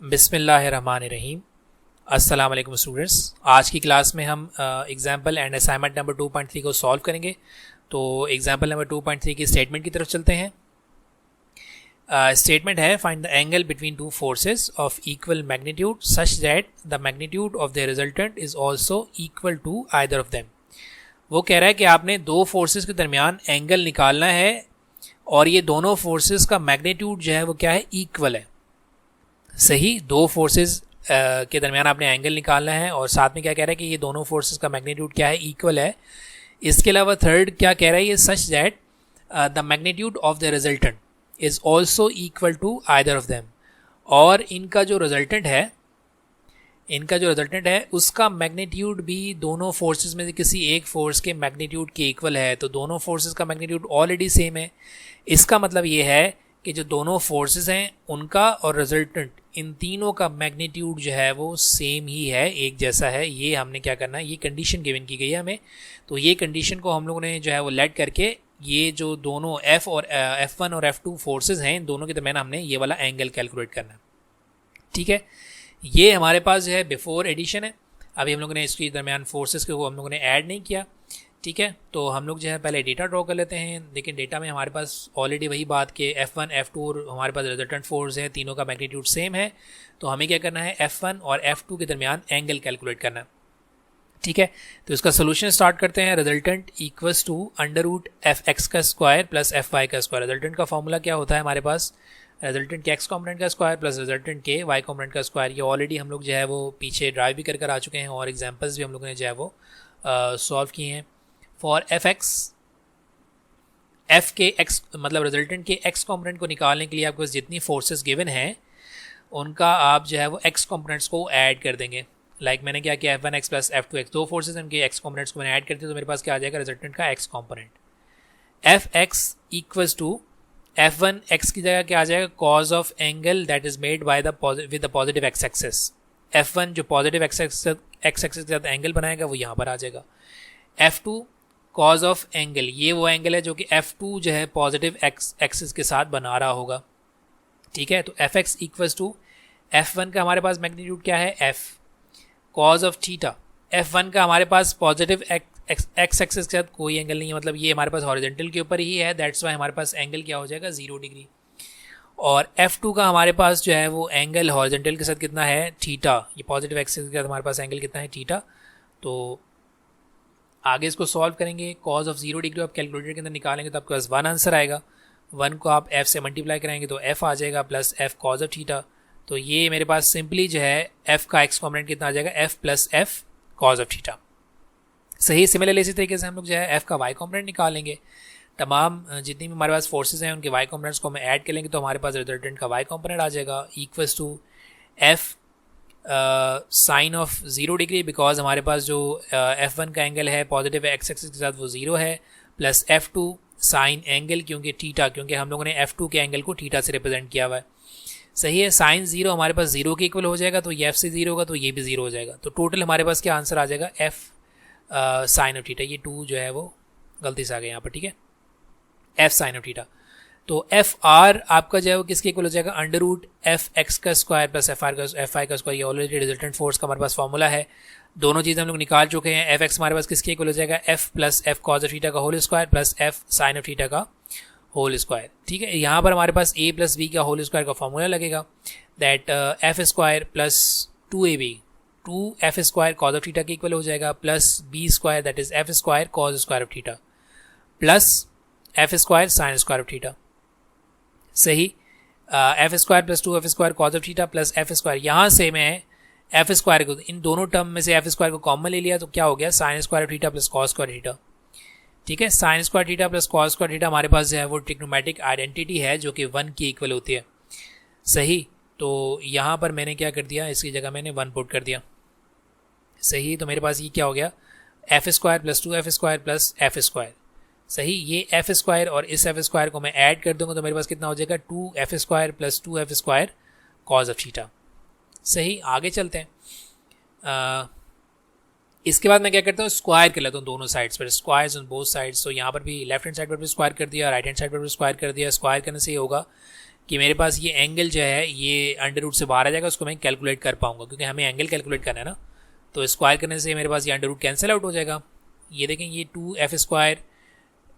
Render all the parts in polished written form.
बिस्मिल्लाहिर्रहमानिर्रहीम। अस्सलाम वालेकुम स्टूडेंट्स। आज की क्लास में हम एग्जाम्पल एंड असाइनमेंट नंबर 2.3 को सॉल्व करेंगे। तो एग्जाम्पल नंबर 2.3 की स्टेटमेंट की तरफ चलते हैं। स्टेटमेंट है find the angle between two forces of equal magnitude such that the magnitude of the resultant is also equal to either of them. वो कह रहा है कि आपने दो फोर्सेस के दरमियान एंगल निकालना है और ये दोनों फोर्सेस का मैग्नीट्यूड जो है वो क्या है, इक्वल है। सही, दो फोर्सेस के दरमियान आपने एंगल निकालना है और साथ में क्या कह रहा है कि ये दोनों फोर्सेस का मैग्नीट्यूड क्या है, इक्वल है। इसके अलावा थर्ड क्या कह रहा है, ये such that the magnitude of the resultant is also equal to either of them. और इनका जो रिजल्टेंट है उसका मैग्नीट्यूड भी दोनों फोर्सेस में से किसी एक फोर्स के मैग्नीट्यूड के इक्वल है। तो दोनों फोर्सेस का मैग्नीट्यूड ऑलरेडी सेम है। इसका मतलब ये है कि जो दोनों फोर्सेस हैं उनका और रिजल्टेंट, इन तीनों का मैग्नीट्यूड जो है वो सेम ही है, एक जैसा है। ये हमने क्या करना है, ये कंडीशन गिवन की गई है हमें। तो ये कंडीशन को हम लोगों ने जो है वो लेट करके ये जो दोनों F1 और F2 फोर्सेस हैं, इन दोनों के दरमियान हमने ये वाला एंगल कैलकुलेट करना है। ठीक है, ये हमारे पास जो है बिफोर एडिशन है। अभी हम लोगों ने इसके दरमियान फोर्सेस को हम लोगों ने ऐड नहीं किया। ठीक है, तो हम लोग जो है पहले डेटा ड्रॉ कर लेते हैं। लेकिन डेटा में हमारे पास ऑलरेडी वही बात कि F1 F2 और हमारे पास रिजल्टेंट फोर्स है, तीनों का मैग्नीट्यूड सेम है। तो हमें क्या करना है, F1 और F2 के दरमियान एंगल कैलकुलेट करना है। ठीक है, तो इसका सोल्यूशन स्टार्ट करते हैं। Resultant equals to under root Fx का स्क्वायर प्लस Fy का स्क्वायर। रिजल्टेंट का फॉर्मूला क्या होता है हमारे पास, रिजल्टेंट के x कॉम्पोनेंट का स्क्वायर प्लस रिजल्टेंट के y कॉम्पोनेंट का स्क्वायर। ये ऑलरेडी हम लोग जो है वो पीछे ड्राइव भी कर आ चुके हैं और एग्जाम्पल्स भी हम लोगों ने जो है वो सॉल्व किए हैं। फॉर Fx, F के x मतलब रिजल्टेंट के x कॉम्पोनेंट को निकालने के लिए आपके पास जितनी फोर्सेस गिवन हैं उनका आप जो है वो x कॉम्पोनेंट्स को ऐड कर देंगे। लाइक मैंने क्या किया, F1x प्लस F2x, दो फोर्सेस उनके x कॉम्पोनेंट्स को मैंने ऐड कर दिया। तो मेरे पास क्या आ जाएगा, रिजल्टेंट का x component. Fx equals to F1x की जगह क्या आ जाएगा, cos of angle that is made by the with the positive x axis. F1 जो पॉजिटिव x एक्सिस के साथ एंगल बनाएगा वो यहाँ पर आ जाएगा। F2 कॉज ऑफ एंगल, ये वो एंगल है जो कि F2 जो है पॉजिटिव x एक्सिस के साथ बना रहा होगा। ठीक है, तो Fx इक्वल्स टू F1 का हमारे पास मैग्नीट्यूड क्या है, F cos of theta. F1 का हमारे पास पॉजिटिव x एक्सिस के साथ कोई एंगल नहीं है, मतलब ये हमारे पास हॉरिजॉन्टल के ऊपर ही है। दैट्स वाई हमारे पास एंगल क्या हो जाएगा, 0 डिग्री। और F2 का हमारे पास जो है वो एंगल हॉरिजॉन्टल के साथ कितना है, थीटा। ये पॉजिटिव एक्सिस के साथ हमारे पास एंगल कितना है, थीटा। तो आगे इसको सॉल्व करेंगे। कॉज ऑफ 0 डिग्री आप कैलकुलेटर के अंदर निकालेंगे तो आपके पास 1 आंसर आएगा। 1 को आप F से मल्टीप्लाई कराएंगे तो F आ जाएगा plus F cos of theta. तो ये मेरे पास सिंपली जो है F का x कॉम्पोनेंट कितना आ जाएगा, F plus F cos of theta. सही, सिमिलरली इसी तरीके से हम लोग जो है F का y कॉम्पोनेंट निकालेंगे। तमाम जितनी भी हमारे पास फोर्सेज हैं उनके y कॉम्पोनेंट्स को हम ऐड कर लेंगे तो हमारे पास रिजल्टेंट का y कॉम्पोनेंट आ जाएगा equals to F sine of 0 degree, because हमारे पास जो F1 का एंगल है पॉजिटिव x एक्सिस के साथ वो 0 है, प्लस F2 साइन एंगल क्योंकि थीटा, क्योंकि हम लोगों ने F2 के एंगल को थीटा से रिप्रेजेंट किया हुआ है। सही है, साइन 0 हमारे पास 0 के इक्वल हो जाएगा, तो ये F से 0 होगा तो ये भी 0 हो जाएगा। तो टोटल हमारे पास क्या आंसर आ जाएगा, F साइन ऑफ थीटा। ये 2 जो है वो गलती से आ गया यहाँ पर। ठीक है, F साइन ऑफ थीटा। तो F R आपका जो है वो किसके इक्वल हो जाएगा, अंडर रूट Fx का स्क्वायर प्लस Fy का स्क्वायर। ये ऑलरेडी रिजल्टेंट फोर्स का हमारे पास फॉर्मूला है। दोनों चीज़ें हम लोग निकाल चुके हैं। Fx हमारे पास किसके इक्वल हो जाएगा, F plus F cos of theta का whole square plus F sine of theta का होल स्क्वायर। ठीक है, यहाँ पर हमारे पास a प्लस b का होल स्क्वायर का फॉर्मूला लगेगा। That F square plus 2ab 2F square cos of theta के इक्वल हो जाएगा plus b square that is F square cos square of theta plus F square sine square of theta. सही, F square plus 2F square cos of theta plus F square. यहाँ से मैं F square को, इन दोनों term में से F square को common ले लिया तो क्या हो गया, sign square of theta plus cos square theta. ठीक है, sine square theta plus cos square theta हमारे पास जो है वो ट्रिग्नोमेट्रिक आइडेंटिटी है जो कि 1 की इक्वल होती है। सही, तो यहाँ पर मैंने क्या कर दिया, इसकी जगह मैंने 1 पुट कर दिया। सही, तो मेरे पास ये क्या हो गया, F square plus 2F square plus F square. सही, ये F स्क्वायर और इस F स्क्वायर को मैं ऐड कर दूंगा तो मेरे पास कितना हो जाएगा, 2F square plus 2F square cos of theta. सही, आगे चलते हैं। इसके बाद मैं क्या करता हूँ, स्क्वायर कर लेता हूँ दोनों साइड्स पर, स्क्वायर्स ऑन बोथ साइड्स। तो यहाँ पर भी लेफ्ट हैंड साइड पर भी स्क्वायर कर दिया, राइट हैंड साइड पर भी स्क्वायर कर दिया। स्क्वायर करने से ये होगा कि मेरे पास ये एंगल जो है ये अंडर रूट से बाहर आ जाएगा, उसको मैं कैलकुलेट कर पाऊंगा, क्योंकि हमें एंगल कैलकुलेट करना है ना। तो स्क्वायर करने से मेरे पास ये अंडर रूट कैंसिल आउट हो जाएगा। ये देखें ये 2f²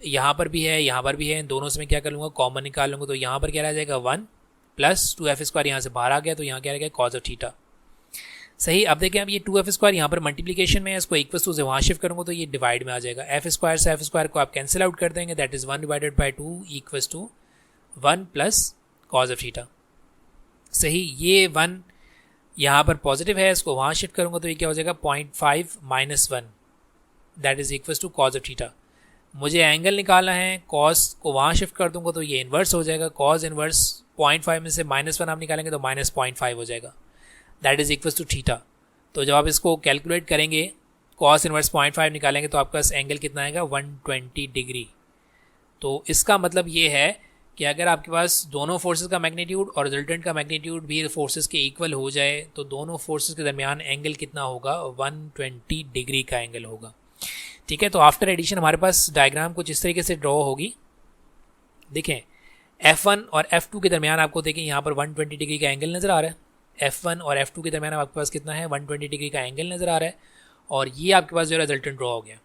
यहाँ पर भी है, यहाँ पर भी है, इन दोनों से मैं क्या कर लूँगा, कॉमन निकाल लूँगा। तो यहाँ पर क्या रह जाएगा 1 प्लस 2f² यहाँ से बाहर आ गया, तो यहाँ क्या रहेगा कॉज ऑफ थीटा। सही, अब देखें अब ये 2f² यहाँ पर मल्टीप्लिकेशन में है, इसको इक्वल टू से वहाँ शिफ्ट करूँगा तो ये डिवाइड में आ जाएगा। f² से f² को आप कैंसिल आउट कर देंगे, that is 1 divided by 2 equals to 1 plus cos of theta. सही, ये 1 यहाँ पर पॉजिटिव है, इसको वहाँ शिफ्ट करूँगा तो ये क्या हो जाएगा 0.5 minus 1 that is equals to cos of theta. मुझे एंगल निकालना है, कॉस को वहाँ शिफ्ट कर दूंगा तो ये इन्वर्स हो जाएगा, कॉज इन्वर्स 0.5 में से -1 आप निकालेंगे तो -0.5 हो जाएगा, that is equals to theta. तो जब आप इसको कैलकुलेट करेंगे, कॉस इन्वर्स 0.5 निकालेंगे तो आपका एंगल कितना आएगा 120 डिग्री। तो इसका मतलब ये है कि अगर आपके पास दोनों फोर्सेस का मैग्नीट्यूड और रिजल्टेंट का मैग्नीट्यूड भी फोर्सेस के इक्वल हो जाए तो दोनों फोर्सेस के दरमियान एंगल कितना होगा 120 डिग्री का एंगल होगा। ठीक है, तो आफ्टर एडिशन हमारे पास डायग्राम कुछ इस तरीके से ड्रॉ होगी। देखें F1 और F2 के दरमियान आपको देखें यहाँ पर 120 डिग्री का एंगल नज़र आ रहा है। F1 और F2 के दरमियान आपके पास कितना है 120 डिग्री का एंगल नज़र आ रहा है, और ये आपके पास जो रिजल्टेंट ड्रॉ हो गया।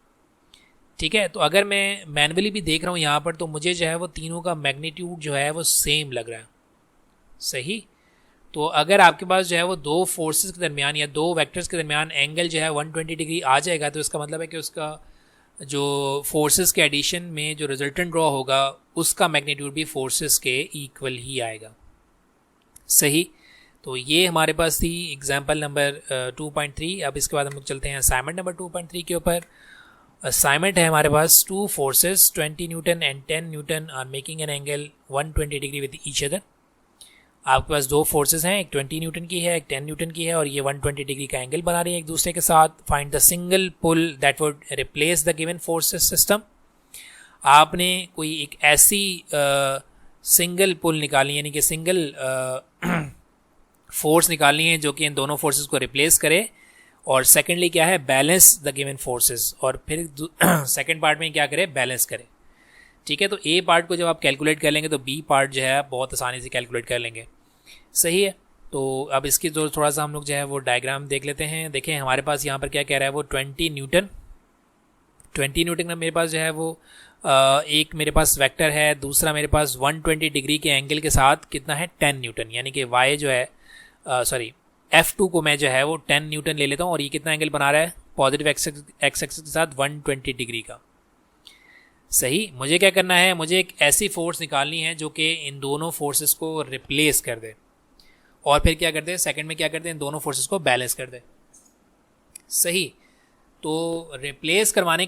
ठीक है, तो अगर मैं मैनुअली भी देख रहा हूँ यहाँ पर तो मुझे जो है वो तीनों का मैग्नीट्यूड जो है वो सेम लग रहा है। सही, तो अगर आपके पास जो है वो दो फोर्सेस के दरमियान या दो वेक्टर्स के दरमियान एंगल जो है 120 डिग्री आ जाएगा तो इसका मतलब है कि उसका जो फोर्सेस के एडिशन में जो रिजल्टेंट ड्रॉ होगा उसका मैग्नीट्यूड भी फोर्सेस के इक्वल ही आएगा। सही, तो ये हमारे पास थी एग्जांपल नंबर 2.3। अब इसके बाद हम लोग चलते हैं असाइनमेंट नंबर 2.3 के ऊपर। असाइनमेंट है हमारे पास 2 forces 20 newton and 10 newton are making an angle 120 degree with each other. आपके पास दो फोर्सेस हैं, एक 20 न्यूटन की है, एक 10 न्यूटन की है, और ये 120 डिग्री का एंगल बना रही है एक दूसरे के साथ। Find the single pull that would replace the given forces system. आपने कोई एक ऐसी सिंगल पुल निकालनी है, यानी कि सिंगल फोर्स निकालनी है जो कि इन दोनों फोर्सेस को रिप्लेस करे, और सेकेंडली क्या है बैलेंस द गिवन फोर्सेस, और फिर सेकेंड पार्ट में क्या करे बैलेंस करे। ठीक है, तो ए पार्ट को जब आप कैलकुलेट कर लेंगे तो बी पार्ट जो है बहुत आसानी से कैलकुलेट कर लेंगे। सही है, तो अब इसकी जो थोड़ा सा हम लोग जो है वो डायग्राम देख लेते हैं। देखें हमारे पास यहाँ पर क्या कह रहा है वो 20 न्यूटन का मेरे पास जो है वो एक मेरे पास वेक्टर है, दूसरा मेरे पास 120 डिग्री के एंगल के साथ कितना है 10 न्यूटन, यानी कि वाई जो है सॉरी F2 को मैं जो है वो 10 न्यूटन ले लेता हूँ, और ये कितना एंगल बना रहा है पॉजिटिव एक्स एक्सिस के साथ 120 डिग्री का। सही, मुझे क्या करना है, मुझे एक ऐसी फोर्स निकालनी है जो कि इन दोनों फोर्सेस को रिप्लेस कर दे, और फिर क्या कर दे सेकंड में क्या कर दे इन दोनों फोर्सेस को बैलेंस कर दे। सही, तो रिप्लेस करवाने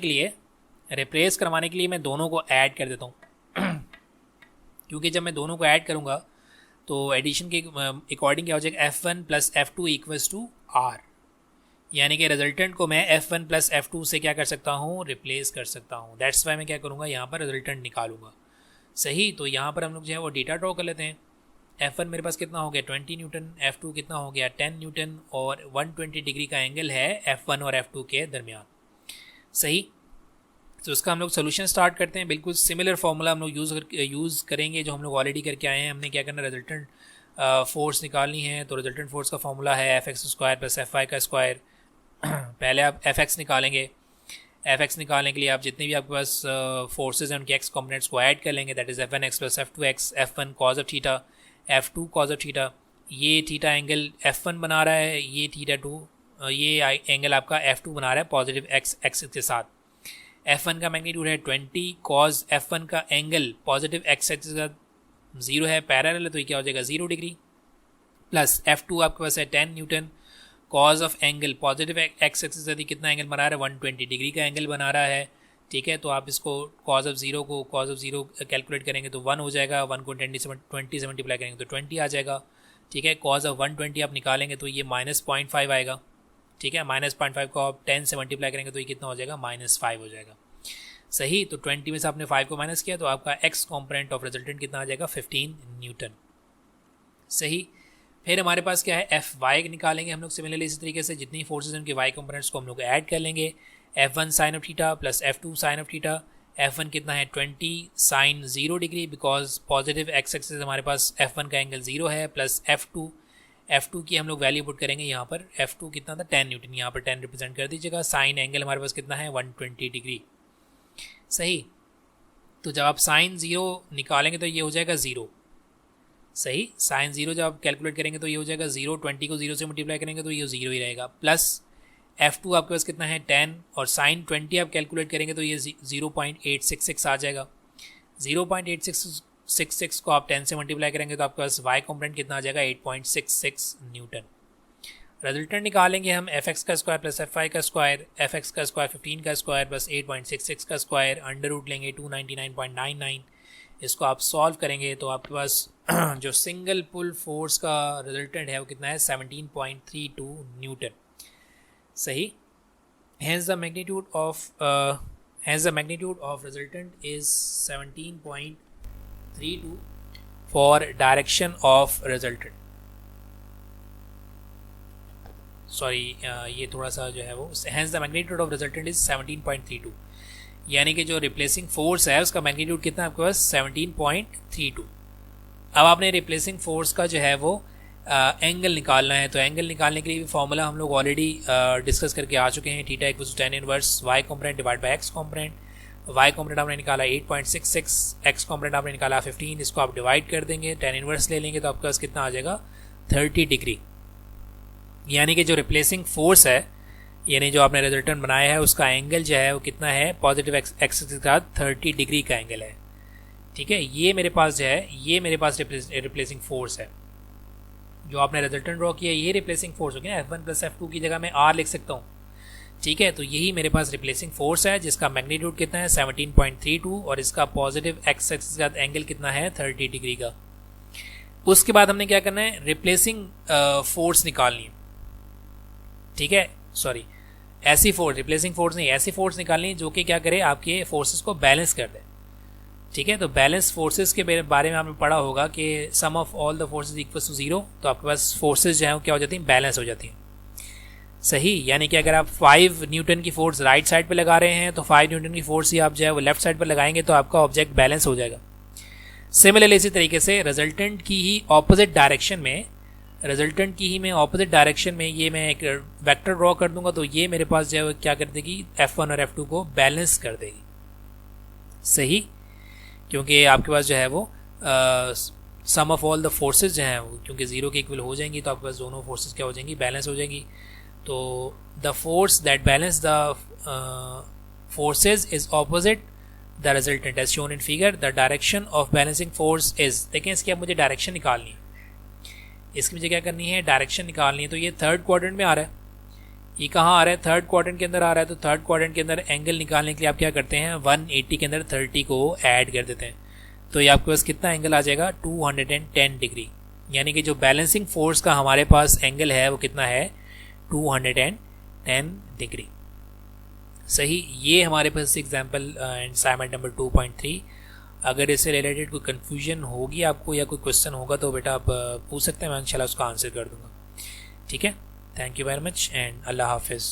के लिए मैं दोनों को ऐड कर देता हूँ क्योंकि जब मैं दोनों को ऐड करूँगा तो एडिशन के अकॉर्डिंग क्या हो जाएगा F1 plus F2 equals to R, यानी कि रिजल्टेंट को मैं F1 प्लस F2 से क्या कर सकता हूँ रिप्लेस कर सकता हूँ। दैट्स वाई मैं क्या करूँगा यहाँ पर रिजल्टेंट निकालूंगा। सही, तो यहाँ पर हम लोग जो है वो डेटा ड्रॉ कर लेते हैं। F1 मेरे पास कितना हो गया 20 न्यूटन, F2 कितना हो गया 10 न्यूटन, और 120 डिग्री का एंगल है F1 और F2 के दरमियान। सही, तो उसका हम लोग सोल्यूशन स्टार्ट करते हैं। बिल्कुल सिमिलर फार्मूला हम लोग यूज़ करेंगे जो हम लोग ऑलरेडी करके आए हैं। हमने क्या करना रिजल्टेंट फोर्स निकालनी है, तो रिजल्टेंट फोर्स का फार्मूला है fx² प्लस fy का स्क्वायर। पहले आप fx निकालेंगे, fx निकालने के लिए आप जितने भी आपके पास फोर्सेज हैं उनके x कॉम्पोनेंट्स को ऐड कर लेंगे, that is f1x plus f2x, f1 cause of theta, f2 cause of theta. ये थीटा एंगल f1 बना रहा है, ये थीटा 2 ये एंगल आपका f2 बना रहा है पॉजिटिव x एक्सिस के साथ। F1 का मैग्नीट्यूड है 20, कॉज F1 का एंगल पॉजिटिव x एक्सिस का 0 है, पैरेलल है, तो ये क्या हो जाएगा 0 डिग्री, प्लस F2 आपके पास है 10 Newton, cause of angle positive x axis से कितना एंगल बना रहा है 120 डिग्री का एंगल बना रहा है। ठीक है, तो आप इसको कॉज ऑफ ज़ीरो कैलकुलेट करेंगे तो 1 हो जाएगा, 1 को 20 से मल्टीप्लाई करेंगे तो 20 आ जाएगा। ठीक है, कॉज ऑफ 120 आप निकालेंगे तो ये -0.5 आएगा। ठीक है, -0.5 को आप 10 से मल्टीप्लाई करेंगे तो ये कितना हो जाएगा -5 हो जाएगा। सही, तो 20 में से आपने 5 को माइनस किया तो आपका x कॉम्पोनेंट ऑफ रिजल्टेंट कितना आ जाएगा 15 न्यूटन। सही, फिर हमारे पास क्या है Fy निकालेंगे हम लोग सिमिलरली इसी तरीके से, जितनी फोर्सेज हैं उनके y कॉम्पोनेंट्स को हम लोग ऐड कर लेंगे। F1 sine of theta plus F2 sine of theta, F1 कितना है 20 sine 0 degree, because positive x axis हमारे पास F1 का एंगल 0 है, प्लस F2 की हम लोग वैल्यू पुट करेंगे यहाँ पर। F2 कितना था 10 न्यूटन, यहाँ पर 10 रिप्रेजेंट कर दीजिएगा। साइन एंगल हमारे पास कितना है 120 डिग्री। सही, तो जब आप साइन 0 निकालेंगे तो ये हो जाएगा 0। सही, साइन 0 जब आप कैलकुलेट करेंगे तो ये हो जाएगा 0, 20 को 0 से मल्टीप्लाई करेंगे तो ये 0 ही रहेगा। प्लस F2 आपके पास कितना है 10, और साइन 20 आप कैलकुलेट करेंगे तो ये 0.866 आ जाएगा। 0.866 को आप 10 से मल्टीप्लाई करेंगे तो आपके पास y कॉम्पोनेंट कितना आ जाएगा 8.66 न्यूटन। रिजल्टेंट निकालेंगे हम fx का स्क्वायर प्लस fy का स्क्वायर, fx का स्क्वायर 15 का स्क्वायर प्लस 8.66 का स्क्वायर, अंडर रूट लेंगे 299.99। इसको आप सॉल्व करेंगे तो आपके पास जो सिंगल पुल फोर्स का रिजल्टेंट है वो कितना है 17.32 न्यूटन। सही, hence the magnitude of resultant is 17.32 for direction of resultant। Sorry, ये थोड़ा सा जो है वो hence the magnitude of resultant is 17.32, यानी कि जो रिप्लेसिंग फोर्स है उसका मैग्नीट्यूड कितना है आपके पास 17.32। अब आपने रिप्लेसिंग फोर्स का जो है वो एंगल निकालना है, तो एंगल निकालने के लिए भी फॉर्मूला हम लोग ऑलरेडी डिस्कस करके आ चुके हैं। Theta equals to tan inverse y component divide by x component. y component आपने निकाला 8.66, x कॉम्पोनेंट आपने निकाला 15, इसको आप डिवाइड कर देंगे, tan इनवर्स ले लेंगे तो आपके पास कितना आ जाएगा 30 डिग्री। यानी कि जो रिप्लेसिंग फोर्स है, यानी जो आपने रिजल्टेंट बनाया है उसका एंगल जो है वो कितना है पॉजिटिव एक्सिस के साथ 30 डिग्री का एंगल है। ठीक है, ये मेरे पास जो है ये मेरे पास रिप्लेसिंग फोर्स है। जो आपने रिजल्टेंट ड्रॉ किया ये रिप्लेसिंग फोर्स हो गया। F1 प्लस F2 की जगह मैं R लिख सकता हूँ। ठीक है, तो यही मेरे पास रिप्लेसिंग फोर्स है जिसका मैग्नीट्यूड कितना है 17.32 और इसका पॉजिटिव एक्स एक्सिस के साथ एंगल कितना है 30 डिग्री का। उसके बाद हमने क्या करना है, रिप्लेसिंग फोर्स निकालनी है। ठीक है, सॉरी, ऐसी फोर्स, रिप्लेसिंग फोर्स नहीं, ऐसी फोर्स निकालनी है जो कि क्या करे आपके फोर्सेस को बैलेंस कर दे। ठीक है, तो बैलेंस फोर्सेस के बारे में आपने पढ़ा होगा कि sum of all the forces equals to 0, तो आपके पास फोर्सेस जो है वो क्या हो जाती हैं बैलेंस हो जाती हैं। सही, यानी कि अगर आप 5 न्यूटन की फोर्स राइट साइड पे लगा रहे हैं तो 5 न्यूटन की फोर्स ही आप जो है वो लेफ्ट साइड पर लगाएंगे तो आपका ऑब्जेक्ट बैलेंस हो जाएगा। सिमिलरली इसी तरीके से रिजल्टेंट की ही ऑपोजिट डायरेक्शन में, ऑपोजिट डायरेक्शन में ये मैं एक वेक्टर ड्रॉ कर दूंगा तो ये मेरे पास जो है क्या कर देगी F1 और F2 को बैलेंस कर देगी। सही, क्योंकि आपके पास जो है वो सम ऑफ ऑल द फोर्सेस जो हैं वो क्योंकि 0 के इक्वल हो जाएंगी तो आपके पास दोनों फोर्सेस क्या हो जाएंगी बैलेंस हो जाएंगी। तो the force that balance the forces is opposite the resultant as shown in figure. The direction of balancing force is, देखें इसकी अब मुझे डायरेक्शन निकालनी है, इसकी मुझे क्या करनी है डायरेक्शन निकालनी है। तो ये थर्ड क्वाड्रेंट में आ रहा है, ये कहाँ आ रहा है थर्ड क्वाड्रेंट के अंदर आ रहा है। तो थर्ड क्वाड्रेंट के अंदर एंगल निकालने के लिए आप क्या करते हैं 180 के अंदर 30 को ऐड कर देते हैं, तो ये आपके पास कितना एंगल आ जाएगा 210 डिग्री। यानी कि जो बैलेंसिंग फोर्स का हमारे पास एंगल है वो कितना है 210 डिग्री। सही, ये हमारे पास एग्जाम्पल असाइनमेंट नंबर 2.3। अगर इससे रिलेटेड कोई कन्फ्यूजन होगी आपको या कोई क्वेश्चन होगा तो बेटा आप पूछ सकते हैं, मैं इंशाल्लाह उसका आंसर कर दूंगा। ठीक है, thank you very much and अल्लाह हाफिज़।